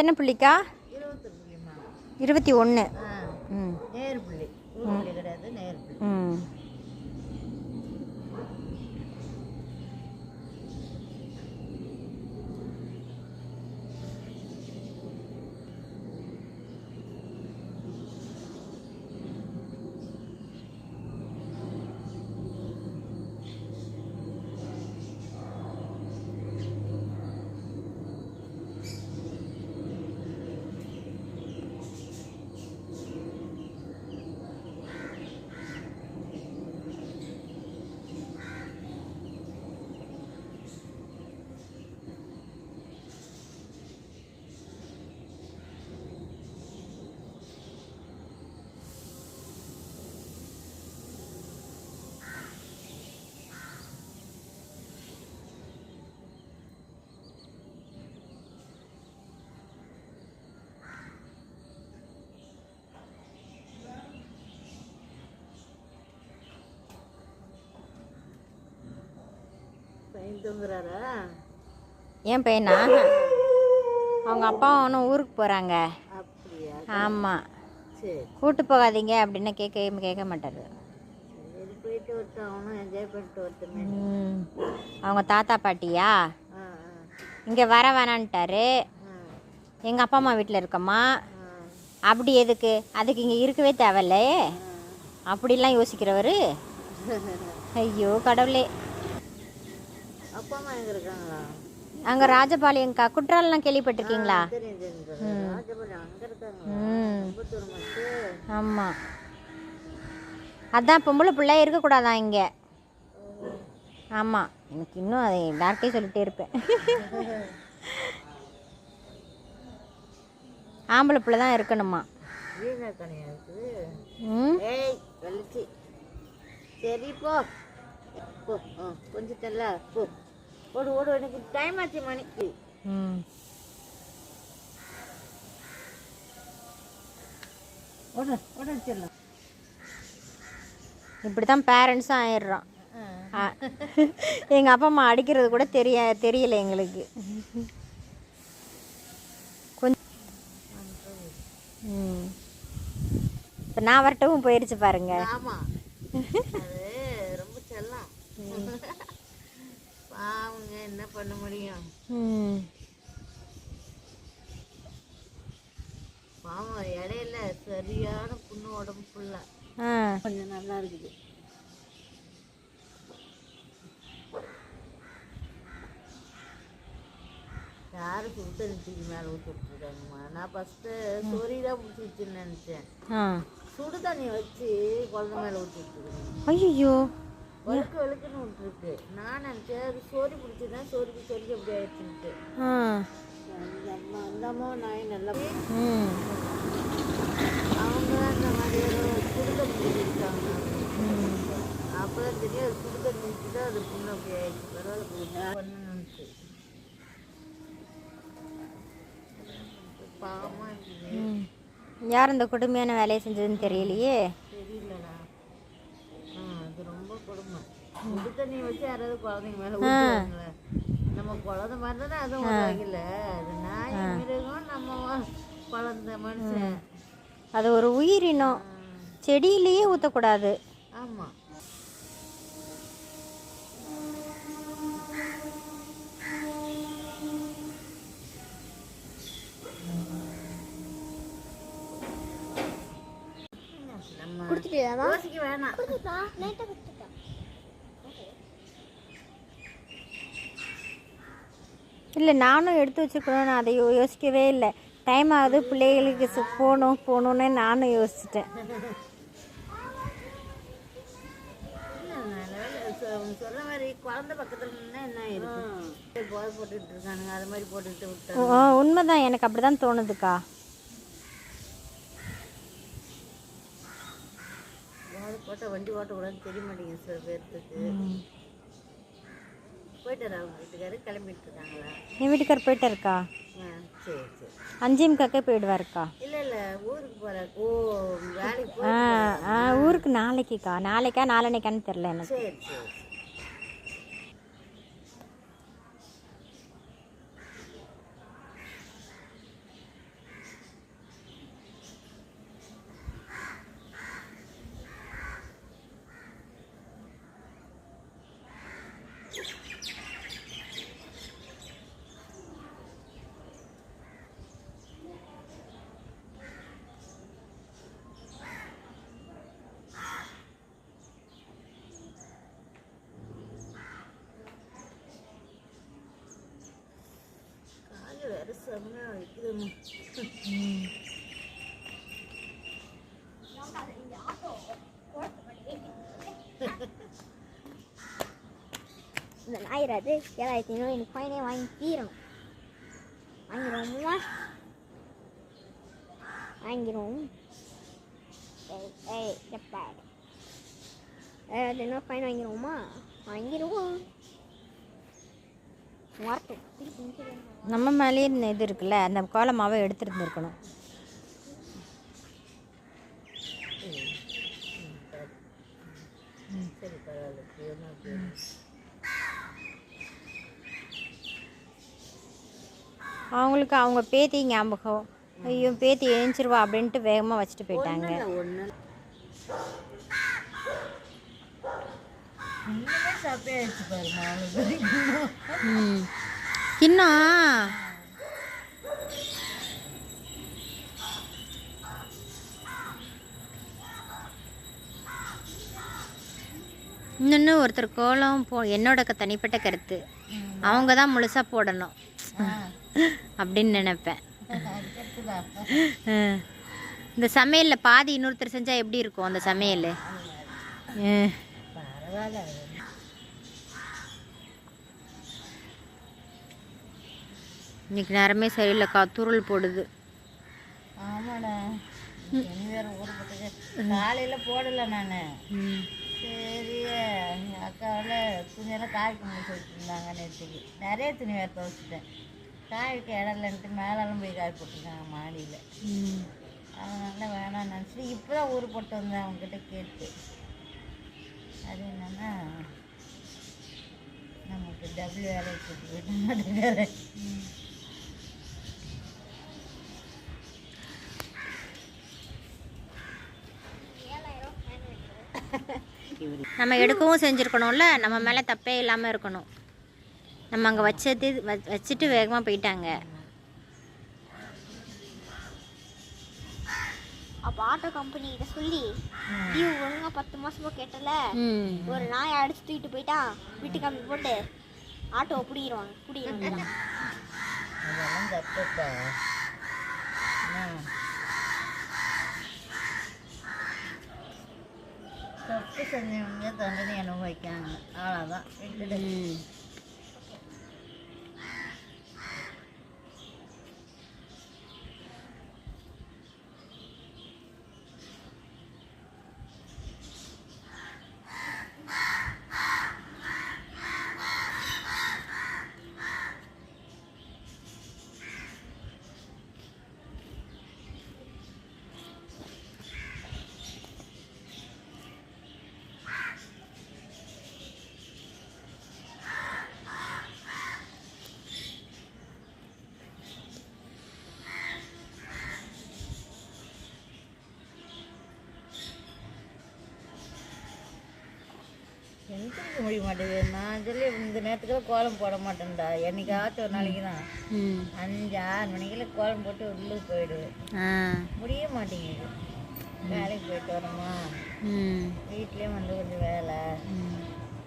எத்தனை புள்ளிக்கா? 21. நேர் புள்ளி, புள்ளி கிடையாது, நேர் புள்ளி. என் பையனா? அவங்க அப்பா அவனும் ஊருக்கு போகிறாங்க. அப்படியா? ஆமாம். சரி, கூட்டு போகாதீங்க அப்படின்னா கேட்க மாட்டார். சரி, போயிட்டு வரட்டும், அவனும் என்ஜாய் பண்ணிட்டு வரட்டுமே. அவங்க தாத்தா பாட்டியா இங்கே வர வேணான்ட்டாரு. எங்கள் அப்பா அம்மா வீட்டில் இருக்கம்மா. அப்படி எதுக்கு? அதுக்கு இங்கே இருக்கவே தேவையில்லே அப்படிலாம் யோசிக்கிறவர். ஐயோ கடவுளே. அப்பா அம்மா எங்கே இருக்காங்களா? அங்கே ராஜபாளையங்க்கா. குற்றாலம்லாம் கேள்விப்பட்டிருக்கீங்களா? ஆமாம். அதான் பொம்பளை பிள்ளை இருக்கக்கூடாதான் இங்கே. ஆமாம், எனக்கு இன்னும் அதை எல்லாருக்கையும் சொல்லிகிட்டே இருப்பேன். ஆம்பளை பிள்ளை தான் இருக்கணுமா? சரி போ போ, கொஞ்சம் தெல்ல போ, ஓடு ஓடு, எனக்கு டைம் ஆச்சு மணிக்கு. ஓடு ஓட வச்சிடலாம். இப்படி தான் பேரண்ட்ஸும் ஆயிடுறோம். எங்கள் அப்பா அம்மா அடிக்கிறது கூட தெரியல எங்களுக்கு. கொஞ்சம் இப்போ நான் வரட்டவும் போயிடுச்சு பாருங்க. ஆமாம், அது ரொம்ப செல்லம். பாவங்க, என்ன பண்ண முடியும்? பாவம், இடையில சரியான புண்ணு உடம்பு ஃபுல்லா. கொஞ்சம் நல்லா இருக்குது. யாரு சுடு தண்ணி மேலே ஊற்றி விட்டுருக்காங்கம்மா. நான் ஃபஸ்ட்டு சொறி தான் பிடிச்சிச்சுன்னு நினச்சேன். சுடு தண்ணி வச்சு குழந்தை மேலே ஊற்றி விட்டுருக்கேன். ஐயோ, வழுக்குன்னு விட்டுருக்கு. நான் நினச்சேன் அது சோரி பிடிச்சிதான், சோரிக்கு சொரிக்கு எப்படி ஆயிடுச்சுன்ட்டு. அந்த அம்மா நாய் நல்லா அவங்க அந்த மாதிரி சுடு தண்ணி ஊற்றிருக்காங்க. அப்போ தான் தெரியும் அது சுடு தண்ணி ஊற்றி தான் அது புண்ணு அப்படி ஆயிடுச்சு. பரவாயில்ல பண்ணணுன்ட்டு. பாவமாக இருக்குது. யார் இந்த கொடுமையான வேலையை செஞ்சதுன்னு தெரியலையே. தெரியலடா. அது ரொம்ப கொடுமை. சுடு தண்ணி வச்சு யாராவது குழந்தைங்க மேலே ஊற்றுவாங்களே, நம்ம குழந்தை மாதிரி தானே அதுவும் ஒரு வகையில். அது நாய் மிருகம், நம்ம குழந்தை மனுஷன். அது ஒரு உயிரினம். செடியிலேயே ஊற்றக்கூடாது. ஆமாம். யோசிக்க வேணாம். இல்லை, நானும் எடுத்து வச்சுருக்கணும். நான் அதை யோசிக்கவே இல்லை. டைம் ஆகுது, பிள்ளைகளுக்கு போகணுன்னு நானும் யோசிச்சிட்டேன். சொல்ல மாதிரி குழந்தை பக்கத்தில் என்ன இருக்கு, போதை போட்டுட்டு இருக்கானுங்க, அது மாதிரி போட்டுட்டு விட்டு. உண்மைதான், எனக்கு அப்படி தான் தோணுதுக்கா. போட்டால் வண்டி ஓட்டக்கூடாதுன்னு தெரிய மாட்டேங்குது சில பேர்த்துக்கு. போயிட்டாரா அவங்க வீட்டுக்காரு? கிளம்பிட்டு இருக்காங்களா? என் வீட்டுக்கார் போயிட்டாருக்கா. சரி சரி. 5:00 போயிடுவாருக்கா. இல்லை இல்லை, ஊருக்கு போகிறார். ஓ, வேலைக்கு ஊருக்கு நாளைக்குக்கா. நாளைக்கா நாளன்னைக்கான்னு தெரில எனக்கு. சரி சரி. வேறு செம்மையாக வைக்குதுங்க. இந்த ஞாயிறாது 7500 எனக்கு ஃபைனே வாங்கி தீரணும். வாங்கிடுவோமா? வாங்கிடுவோம். எப்பா என்ன ஃபைன் வாங்கிடுவோமா? வாங்கிடுவோம். நம்ம மேலேயே இது இருக்குல்ல, அந்த கோலமாவை எடுத்துருந்துருக்கணும். சரி பரவாயில்ல. அவங்களுக்கு அவங்க பேத்தி ஞாபகம், ஐயோ பேத்தி எழுந்திருவா அப்படின்ட்டு வேகமாக வச்சுட்டு போயிட்டாங்க. ஒன்று சப்பையாச்சு பாருமா இன்னும் இன்னொன்று ஒருத்தர் கோலம் என்னோட தனிப்பட்ட கருத்து, அவங்க தான் முழுசாக போடணும் அப்படின்னு நினைப்பேன். இந்த சமையலில் பாதி இன்னொருத்தர் செஞ்சால் எப்படி இருக்கும் அந்த சமையல்? பரவாயில்ல. இன்னைக்கு நேரமே சரியில்லைக்கா, துருள் போடுது. ஆமாடா, இனி வேறு ஊறுபட்டுக்கு காலையில் போடலை நான். சரி அக்காவில் துணியெல்லாம் காய்க்க முடிச்சு வச்சுருந்தாங்க. நேற்றுக்கு நிறைய துணி வேறு துவைச்சிட்டேன். காய்க்க இடம் இல்லைன்ட்டு மேலெல்லாம் போய் காய் போட்டிருக்காங்க மாடியில். அதனால வேணாம் நினச்சிட்டு இப்போ தான் ஊர் போட்டு வந்தேன் அவங்ககிட்ட கேட்டு. அது என்னென்னா நமக்கு டபுள் வேலை போட்டு வேறு. நம்ம எடுக்கவும் செஞ்சுருக்கணும்ல, நம்ம மேலே தப்பே இல்லாமல் இருக்கணும். நம்ம அங்கே வச்சுட்டு வேகமாக போயிட்டாங்க. அப்போ ஆட்டோ கம்பெனிகிட்ட சொல்லி டியூ ஒழுங்காக 10 மாதமாக கேட்டல, ஒரு நாயை அடிச்சு தூக்கிட்டு போயிட்டான். வீட்டு கம்பி போட்டு ஆட்டோவை பிடிக்கிறாங்க. அதெல்லாம் தப்புப்பா. தப்பு செஞ்சவங்க தண்டனை அனுபவிக்காங்க, அவ்வளோதான். எனக்கு முடிய மாட்டேங்குது. நான் சொல்லி இந்த நேரத்துக்குள்ள கோலம் போட மாட்டேன்டா. என்னைக்காச்சும் ஒரு நாளைக்கு தான் 5-6 மணிக்கெல்லாம் கோலம் போட்டு உள்ளுக்கு போயிடுவேன். முடிய மாட்டேங்குது. வேலைக்கு போயிட்டு வரோமா, வீட்லேயும் வந்து கொஞ்சம் வேலை,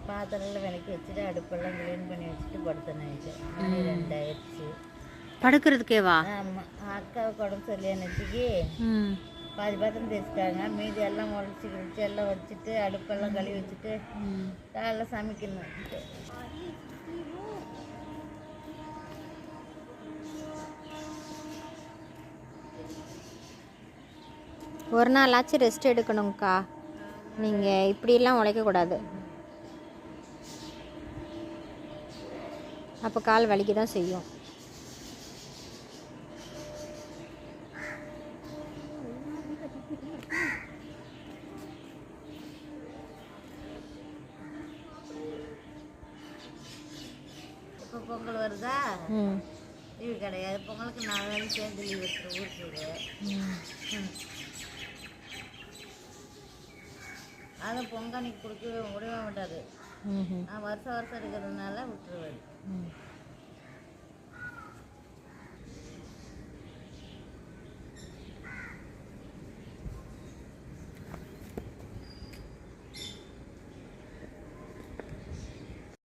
பாத்திரம்லாம் விளக்கி வச்சுட்டு அடுப்பெல்லாம் க்ளீன் பண்ணி வச்சுட்டு படுத்த நைட்டு மணி 2 ஆயிடுச்சு படுக்கிறதுக்கேவா? ஆமாம், அக்காவுக்கு உடம்பு சரியா நெத்திக்கு பாதி பாத்திரம் தேய்ச்சிட்டாங்க. மீதி எல்லாம் உடச்சி கிழிச்சு எல்லாம் வச்சுட்டு அடுப்பெல்லாம் கழுவி வச்சுட்டு காலைல சமைக்கணும். ஒரு நாளாச்சும் ரெஸ்ட் எடுக்கணுங்க்கா. நீங்கள் இப்படியெல்லாம் உழைக்கக்கூடாது. அப்போ கால் வலிக்க தான் செய்யும். இப்போ பொங்கல் வருதா, லீவு கிடையாது. பொங்கலுக்கு 4 நாளைக்கு சேர்ந்து லீவ் எடுத்துகிற ஊருக்கு. அதை பொங்கல் அன்னைக்கு கொடுக்கவே விடவே மாட்டார். நான் வருஷம் இருக்கிறதுனால விட்டுருவேன்.